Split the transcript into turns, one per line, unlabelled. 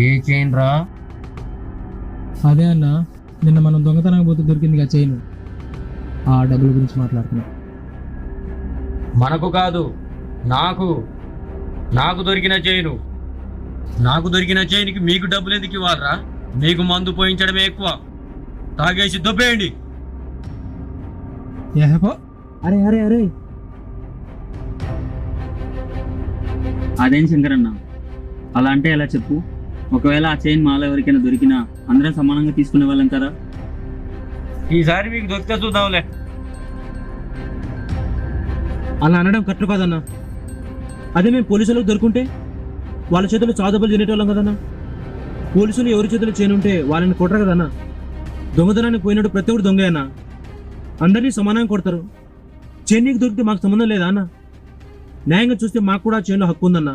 ఏ chain రా?
అదే అన్న, నిన్న మనం దొంగతనం పోతే దొరికిందిగా చైన్. ఆ డబ్బుల గురించి మాట్లాడుతున్నాం.
మనకు కాదు, నాకు నాకు దొరికిన చైను. నాకు దొరికిన చైన్కి మీకు డబ్బులు ఎందుకు ఇవ్వాలరా? మీకు మందు పోయించడమే ఎక్కువ. తాగేసి దొబ్బేయండి.
ఏహపో. అరే అరే అరే,
అదేం శంకరన్న, అలా అంటే ఎలా చెప్పు? ఒకవేళ ఆ చైన్ మాలో ఎవరికైనా దొరికినా అందరం సమానంగా తీసుకునే వాళ్ళం కదా.
ఈసారి మీకు దొరికితే చూద్దాంలే.
అలా అనడం కరెక్ట్ కాదన్నా. అదే మేము పోలీసులకు దొరుకుంటే వాళ్ళ చేతులు చాదబులు తినేటోళ్ళం కదన్నా. పోలీసులు ఎవరి చేతులు చైన్ ఉంటే వాళ్ళని కొట్టరు కదన్నా. దొంగతనానికి పోయినట్టు ప్రతి ఒక్కరు దొంగ అన్న. అందరినీ సమానంగా కొడతారు. చైన్ నీకు దొరికితే మాకు సంబంధం లేదా అన్న? న్యాయంగా చూస్తే మాకు కూడా చైన్లో హక్కు ఉందన్న.